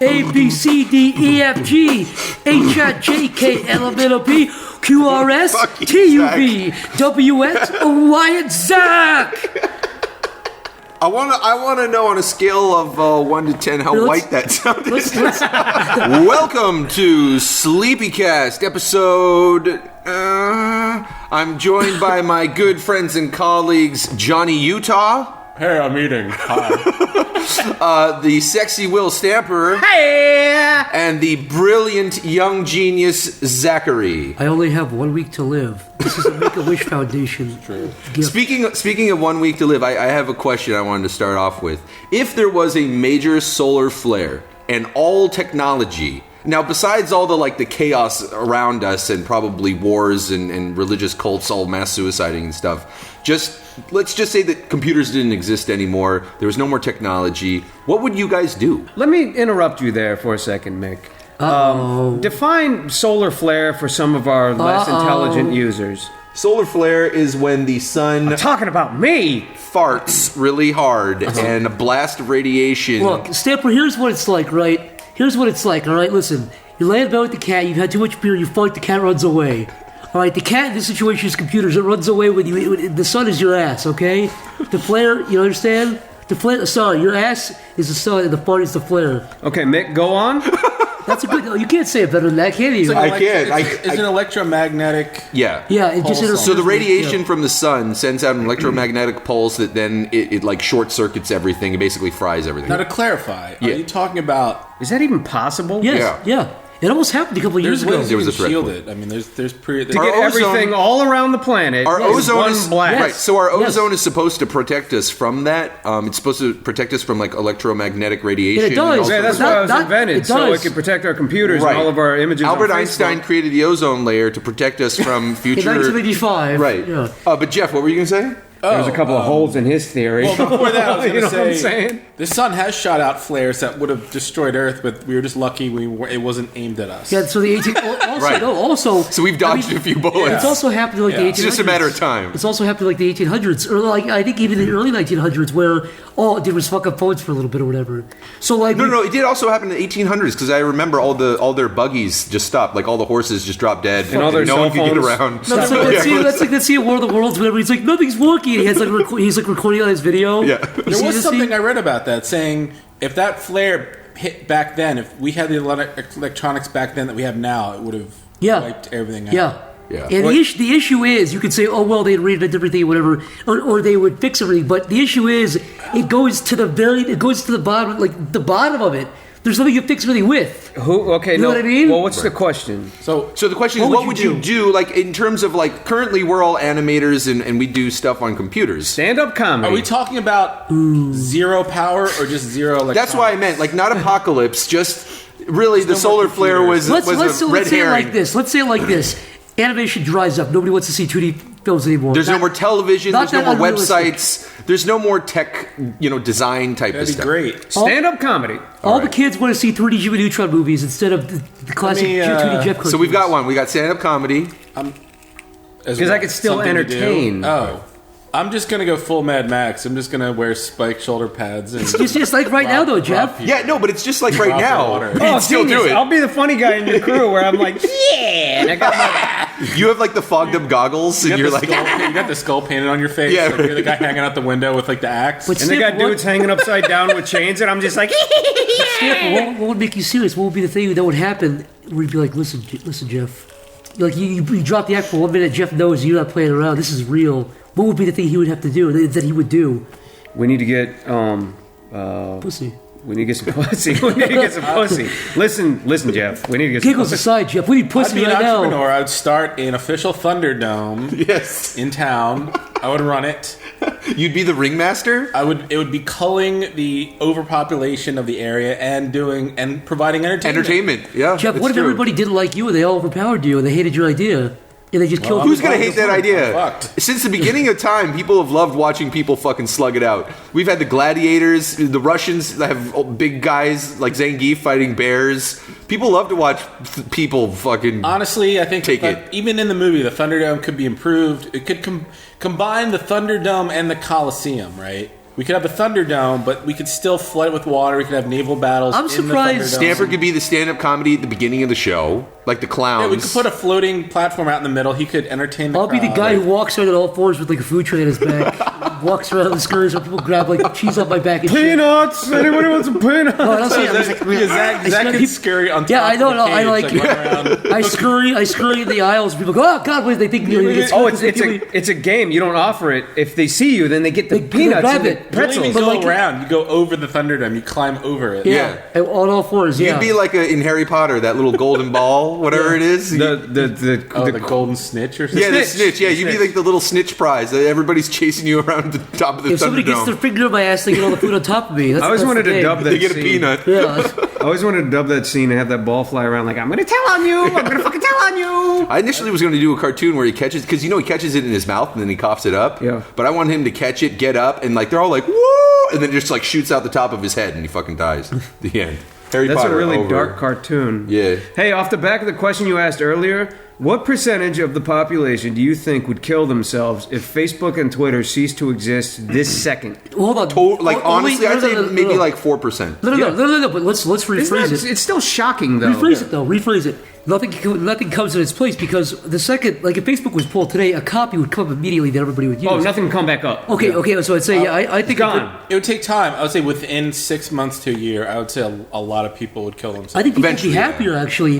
A, B, C, D, E, F, G, H, I, J, K, L, M, N, O, P, Q, R, S, T, U, V, W, X, Y, and Zach. I want to know on a scale of 1 to 10 how white that sounded. Welcome to SleepyCast episode. I'm joined by my good friends and colleagues, Johnny Utah. Hey, I'm eating. Hi. The sexy Will Stamper. Hey! And the brilliant young genius, Zachary. I only have 1 week to live. This is a Make-A-Wish Foundation gift. Speaking of 1 week to live, I have a question I wanted to start off with. If there was a major solar flare and all technology, now besides all the chaos around us and probably wars and religious cults all mass suiciding and stuff, let's just say that computers didn't exist anymore, there was no more technology, what would you guys do? Let me interrupt you there for a second, Mick. Define solar flare for some of our less intelligent users. Solar flare is when the sun... I'm talking about me! ...farts really hard and a blast of radiation... Look, Stamper, here's what it's like, right? Here's what it's like, all right? Listen, you lay in bed with the cat, you've had too much beer, you fart, the cat runs away. All right, the cat in this situation is computers. It runs away with you. The sun is your ass, okay? The flare, you understand? The flare, sorry, your ass is the sun and the fart is the flare. Okay, Mick, go on. That's a good... You can't say it better than that, can you? I can't. It's an electromagnetic... Yeah. Yeah, it just... So the radiation from the sun sends out an electromagnetic pulse that then it short circuits everything and basically fries everything. Now to clarify, are you talking about... Is that even possible? Yes, yeah. It almost happened a couple of years ago. There was a threat. Shield it. I mean, there's to get everything all around the planet. Our ozone is blast. right. So our ozone is supposed to protect us from that. It's supposed to protect us from electromagnetic radiation. It does. Yeah, that's why it was invented, so it could protect our computers and all of our images. Albert Einstein created the ozone layer to protect us from future. In 1985. Right. Yeah. But Jeff, what were you going to say? There's a couple of holes in his theory. Well, before that, I was going to say, what I'm saying? The sun has shot out flares that would have destroyed Earth, but we were just lucky it wasn't aimed at us. Yeah, so the 18... So we've dodged a few bullets. It's also happened in the 1800s. It's just a matter of time. It's also happened in the 1800s, or I think even the early 1900s, where all it did was fuck up phones for a little bit or whatever. So No, it did also happen in the 1800s, because I remember all their buggies just stopped, all the horses just dropped dead, and all their no one could get around. No, that's like that scene in War of the Worlds where he's like, nothing's working, and he has he's recording on his video. Yeah. There was something I read about that saying if that flare hit back then, if we had the electronics back then that we have now, it would have wiped everything out. Yeah. And the issue is, you could say, oh, well, they'd reinvent everything, whatever, or they would fix everything. But the issue is, it goes to the bottom, the bottom of it. There's nothing you fix everything with. Okay, you know what I mean? Well, what's the question? So the question is, what would you do? In terms of currently we're all animators and we do stuff on computers. Stand-up comedy. Are we talking about zero power or just zero electronics? That's why I meant not apocalypse. Just really, the solar flare was a red herring. Let's say it like this. Animation dries up. Nobody wants to see 2D films anymore. There's no more television. There's no more websites. There's no more tech, design type of stuff. That'd be great. Stand-up comedy. All the kids want to see 3D Jimmy Neutron movies instead of the classic 2D Jeff cartoons. So we've got one. We got stand-up comedy. Because I could still entertain. Oh. I'm just going to go full Mad Max. I'm just going to wear spiked shoulder pads. And it's just like right now, though, Jeff. Yeah, no, but it's just like right now. Oh, still do it. I'll be the funny guy in your crew where I'm like, yeah. And I got you have the fogged up goggles, and you're like, you got the skull painted on your face. Yeah, you're the guy hanging out the window with the axe. And they got dudes hanging upside down with chains, and I'm just like, what would make you serious? What would be the thing that would happen where you'd be like, listen, Jeff. You drop the act for 1 minute, Jeff knows you're not playing around. This is real. What would be the thing he would have to do, that he would do? We need to get, pussy. We need to get some pussy. Listen, Jeff. We need to get some Giggles pussy. Aside, Jeff. We need pussy right now. I would start an official Thunderdome in town. I would run it. You'd be the ringmaster? It would be culling the overpopulation of the area and providing entertainment. Yeah. Jeff, what if everybody didn't like you and they all overpowered you and they hated your idea? And they just killed. Who's going to hate that idea? Since the beginning of time, people have loved watching people fucking slug it out. We've had the gladiators, the Russians that have big guys like Zangief fighting bears. People love to watch people fucking. Honestly, I think take it. Even in the movie, the Thunderdome could be improved. It could combine the Thunderdome and the Coliseum, right? We could have a Thunderdome, but we could still flood it with water. We could have naval battles. I'm surprised Stanford could be the stand-up comedy at the beginning of the show, like the clowns. Yeah, we could put a floating platform out in the middle. He could entertain the I'll crowd. be the guy who walks around on all fours with like a food tray on his back. Walks around the skirts where people grab like cheese off my back and shit. Peanuts! Anybody want some peanuts? No, I don't say that. Zach gets scary on top Yeah, I don't know. of the I cage, like. I scurry in the aisles. People go, "Oh God!" What they think? It's a game. You don't offer it. If they see you, then they get the peanuts grab and the it. You don't pretzels. even go around. You go over the Thunderdome. You climb over it. Yeah, on all fours. Yeah, You'd be like in Harry Potter, that little golden ball, whatever it is. The golden snitch or something? Yeah, the snitch. Yeah, you'd be like the little snitch prize that everybody's chasing you around the top of the if somebody gets their Thunderdome. finger in my ass, they get all the food on top of me. I always wanted to dub that They get a scene. peanut. Yeah, I always wanted to dub that scene and have that ball fly around like, I'm going to tell on you. I'm going to fucking tell on you. I initially was going to do a cartoon where he catches, because he catches it in his mouth and then he coughs it up. Yeah. But I wanted him to catch it, get up, and like they're all like, woo! And then just like shoots out the top of his head and he fucking dies. The end. Harry That's Potter a really over. dark cartoon. Yeah. Hey, off the back of the question you asked earlier, what percentage of the population do you think would kill themselves if Facebook and Twitter ceased to exist this second? hold on. Honestly, I'd say maybe like 4%. No. But let's rephrase it. It's still shocking, though. Rephrase it. Nothing comes in its place because the second, like if Facebook was pulled today, a copy would come immediately that everybody would use. Oh, nothing come back up. Okay. So I'd say I think gone. It would take time. I would say within 6 months to a year, I would say a lot of people would kill themselves. I think people would be Eventually, happier actually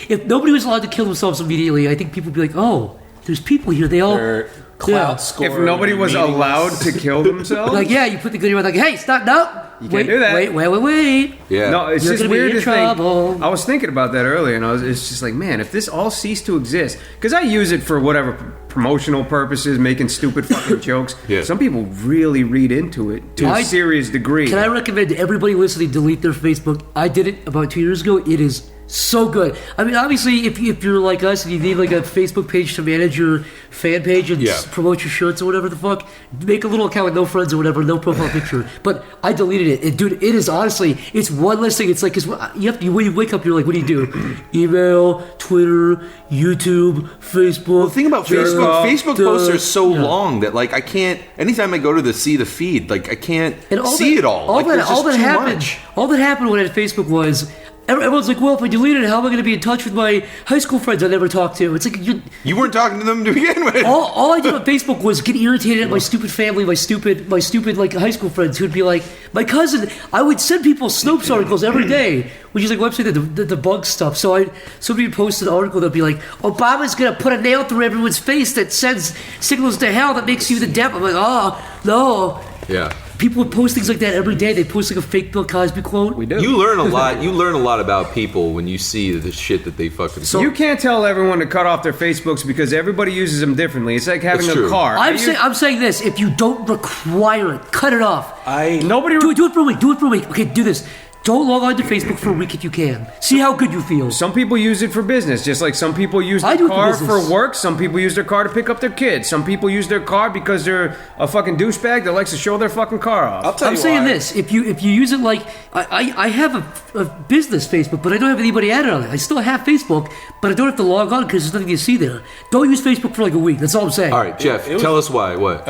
if nobody was allowed to kill themselves immediately. I think people would be like, oh, there's people here. They all Their clout score. If nobody was meaningless. allowed to kill themselves? like you put the gun in your mouth like, hey, stop, no, You can't do that. Wait. Yeah. No, it's You're just gonna be weird in to trouble. think. I was thinking about that earlier, and it's just like, man, if this all ceased to exist, because I use it for whatever promotional purposes, making stupid fucking jokes. Yeah. Some people really read into it to a serious degree. Can I recommend to everybody listening delete their Facebook? I did it about 2 years ago. It is so good. I mean, obviously, if you're like us and you need like a Facebook page to manage your fan page and promote your shirts or whatever the fuck, make a little account with no friends or whatever, no profile picture. But I deleted it. And dude, it is honestly, it's one less thing. It's like, cause when you wake up, you're like, what do you do? Email, Twitter, YouTube, Facebook. Well, the thing about Facebook posts are so long that like I can't. Anytime I go to see the feed, like I can't see it all. All like, there's just too happened. much. All that happened when I had Facebook was. Everyone's like, well, if I deleted it, how am I going to be in touch with my high school friends I never talked to? It's like You weren't talking to them to begin with. all I did on Facebook was get irritated at my stupid family, my stupid like high school friends who'd be like, my cousin. I would send people Snopes articles every day, which is like a website that debunks stuff. So somebody would post an article that'd be like, Obama's going to put a nail through everyone's face that sends signals to hell that makes you the devil. I'm like, oh no. Yeah. People would post things like that every day. They post like a fake Bill Cosby quote. We do. You learn a lot. You learn a lot about people when you see the shit that they fucking. So you can't tell everyone to cut off their Facebooks because everybody uses them differently. It's like having That's a true. car. I'm saying this. If you don't require it, cut it off. Nobody. Do it for a week. Do it for a week. Okay, do this. Don't log on to Facebook for a week if you can. See how good you feel. Some people use it for business, just like some people use I their do it for car business. for work. Some people use their car to pick up their kids. Some people use their car because they're a fucking douchebag that likes to show their fucking car off. I'll tell I'm you saying why. this. If you use it like I have a business Facebook, but I don't have anybody added on it. I still have Facebook, but I don't have to log on because there's nothing to see there. Don't use Facebook for like a week. That's all I'm saying. All right, Jeff, tell us why. What?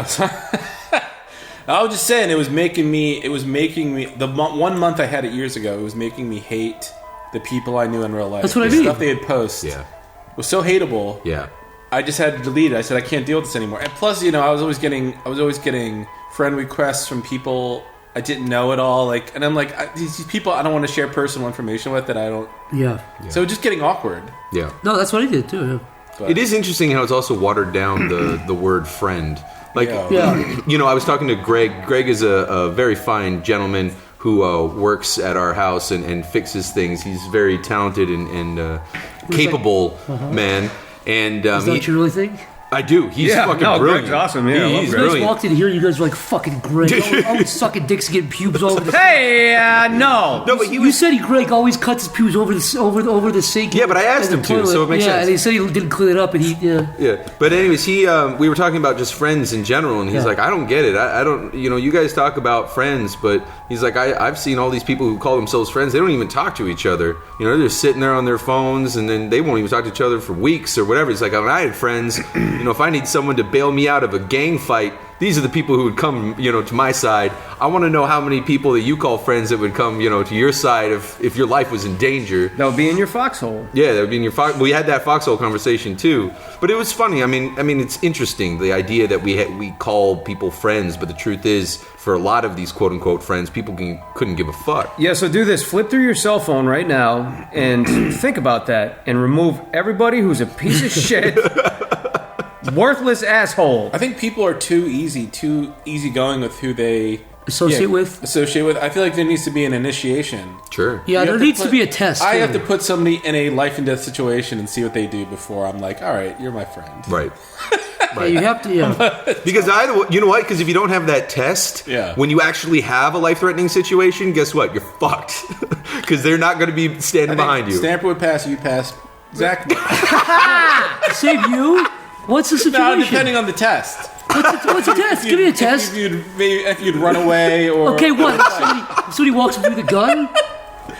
I was just saying, it was making me, the 1 month I had it years ago, it was making me hate the people I knew in real life. That's what I the mean. stuff they would post was so hateable. Yeah. I just had to delete it. I said, I can't deal with this anymore. And plus, I was always getting friend requests from people I didn't know at all. Like, and I'm like, these people I don't want to share personal information with that I don't. Yeah. So just getting awkward. Yeah. No, that's what I did too. Yeah. But It is interesting how it's also watered down the word friend. Like, Yeah. I was talking to Greg. Greg is a very fine gentleman who works at our house and fixes things. He's very talented and capable man. And Is that what you really think? I do. He's fucking brilliant. Greg's awesome. Yeah, I love he's Greg. You guys brilliant. walked in here, you guys were like fucking great. Always sucking dicks and getting pubes all over the Hey, no. No, but he You was. said Greg always cuts his pubes over the sink. Yeah, but I asked and him the to, toilet. so it makes sense. And he said he didn't clean it up, and Yeah, but anyways, we were talking about just friends in general, and he's like, I don't get it. I don't, you guys talk about friends, but he's like, I've seen all these people who call themselves friends. They don't even talk to each other. They're just sitting there on their phones, and then they won't even talk to each other for weeks or whatever. It's like when I had friends, if I need someone to bail me out of a gang fight, these are the people who would come, to my side. I want to know how many people that you call friends that would come, to your side if your life was in danger. That would be in your foxhole. Yeah, that would be in your foxhole. We had that foxhole conversation too, but it was funny. I mean, it's interesting, the idea that we call people friends, but the truth is, for a lot of these quote unquote friends, people couldn't give a fuck. Yeah, so do this. Flip through your cell phone right now and think about that and remove everybody who's a piece of shit. Worthless asshole. I think people are too easygoing with who they Associate with. I feel like there needs to be an initiation. Sure. Yeah, there needs to be a test. I too. have to put somebody in a life and death situation and see what they do before I'm like, all right, you're my friend. Right. Yeah, you have to. Yeah. Because you know what? Because if you don't have that test, when you actually have a life-threatening situation, guess what? You're fucked. Because they're not going to be standing behind you. Stamper would pass, you pass. Zach. Save you? What's the situation? No, depending on the test. What's the test? Give me a test. If you'd run away or... Okay, what? If somebody walks up with a gun?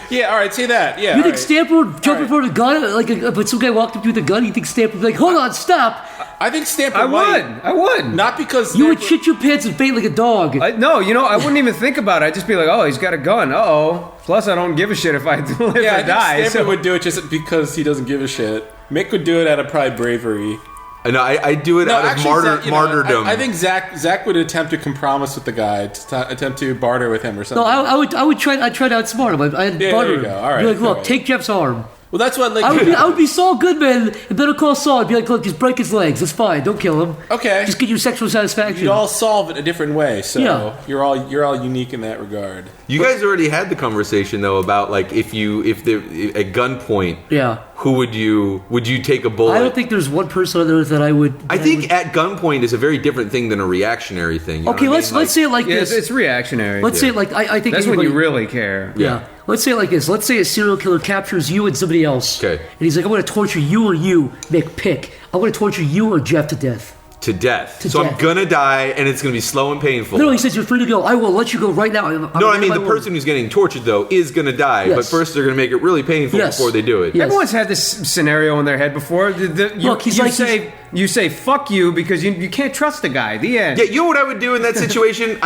Yeah, all right, say that. Yeah, you think Stamper would jump in front of a gun? But some guy walked up with a gun, you think Stamper would be like, hold on, stop. I think Stamper I would. Not because... You would shit your pants and bait like a dog. No, I wouldn't even think about it. I'd just be like, oh, he's got a gun. Uh-oh. Plus, I don't give a shit if I live or die. I think Stamper would do it just because he doesn't give a shit. Mick would do it out of probably bravery. No, I do it out of martyrdom. I think Zach would attempt to compromise with the guy, attempt to barter with him or something. No, I would try to outsmart him. I'd barter him. All right. Be like, look, take Jeff's arm. Well, that's what. Like, I would be Saul Goodman and Better Call Saul. I'd be like, look, just break his legs. It's fine. Don't kill him. Okay. Just get your sexual satisfaction. You'd all solve it a different way. So yeah. you're all unique in that regard. You guys already had the conversation though about like if they're at gunpoint. Yeah. Who would you take a bullet? I don't think there's one person on earth that I would. I think at gunpoint is a very different thing than a reactionary thing. You know okay, what I mean? let's say it like this. It's reactionary. Let's say it like I think that's when you really care. Yeah. Let's say it like this. Let's say a serial killer captures you and somebody else. Okay. And he's like, I'm going to torture you or you, Mick, pick. I'm going to torture you or Jeff to death. To death. I'm going to die, and it's going to be slow and painful. No, he says you're free to go. I will let you go right now. I mean the person who's getting tortured, though, is going to die. Yes. But first they're going to make it really painful before they do it. Yes. Everyone's had this scenario in their head before. You say, fuck you, because you can't trust the guy. The end. Yeah, you know what I would do in that situation?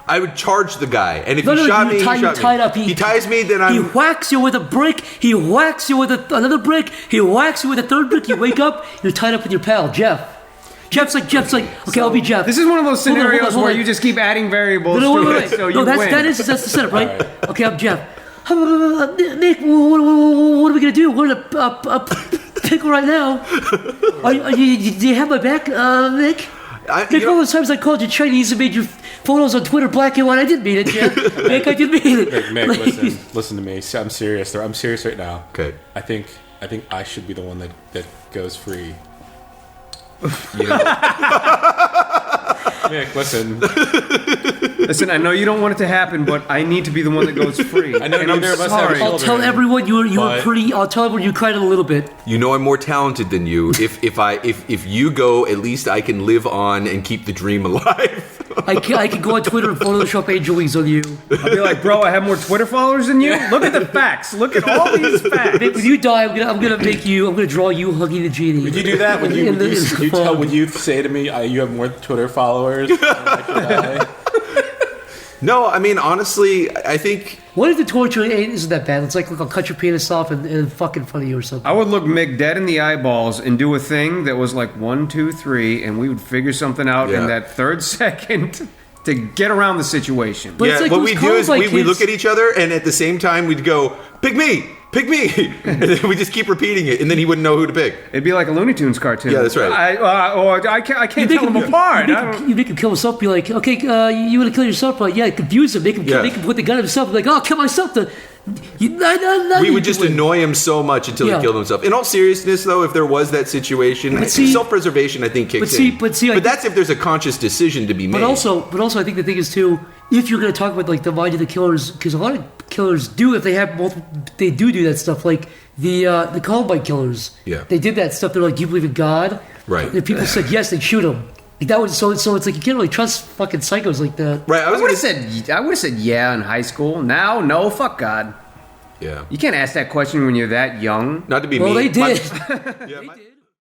I would charge the guy, and if he shot me, he shot me. He ties me, then He whacks you with a brick. He whacks you with another brick. He whacks you with a third brick. You wake up, you're tied up with your pal, Jeff. Jeff's like, okay, I'll be Jeff. This is one of those scenarios where you just keep adding variables to it, so you win. That's the setup, right? Okay, I'm Jeff. Nick, what are we gonna do? We're in a pickle right now. Do you have my back, Nick? Nick, all those times I called you Chinese and made your photos on Twitter black and white. I didn't mean it, Jeff. Nick, I didn't mean it. Mick, listen to me. I'm serious. I'm serious right now. Okay. I think I should be the one that goes free. Mick, listen. Listen, I know you don't want it to happen, but I need to be the one that goes free. I know neither of us have children. I'll tell everyone you were pretty. I'll tell everyone you cried a little bit. You know I'm more talented than you. If you go, at least I can live on and keep the dream alive. I can go on Twitter and Photoshop angel wings on you. I'll be like, bro, I have more Twitter followers than you. Look at the facts. Look at all these facts. When you die, I'm gonna draw you hugging the genie. Would you do that? Would you say to me, you have more Twitter followers? No, I mean, honestly, I think... What if the torture isn't that bad? It's like, look, I'll cut your penis off and fuck in front of you or something. I would look Mick dead in the eyeballs and do a thing that was like 1, 2, 3, and we would figure something out in that third second to get around the situation. But what we do is we look at each other, and at the same time, we'd go, pick me! Pick me! And then we just keep repeating it, and then he wouldn't know who to pick. It'd be like a Looney Tunes cartoon. Yeah, that's right. I can't tell them apart. You make him kill himself, be like, okay, you want to kill yourself? But confuse him, make him put the gun on himself, like, oh, kill myself. We would just annoy him so much until he killed himself. In all seriousness, though, if there was that situation, self-preservation, I think, kicks in. But that's if there's a conscious decision to be made. But also, I think the thing is, too, if you're going to talk about, like, the mind of the killers, because a lot of killers do, if they have multiple, they do that stuff, like the Columbine killers. Yeah. They did that stuff, they're like, do you believe in God? Right. And if people said yes, they'd shoot them. Like that was so it's like you can't really trust fucking psychos like that. Right. I would have said yeah in high school. Now, no, fuck God. Yeah. You can't ask that question when you're that young. Not to be mean. Well, they did. They did.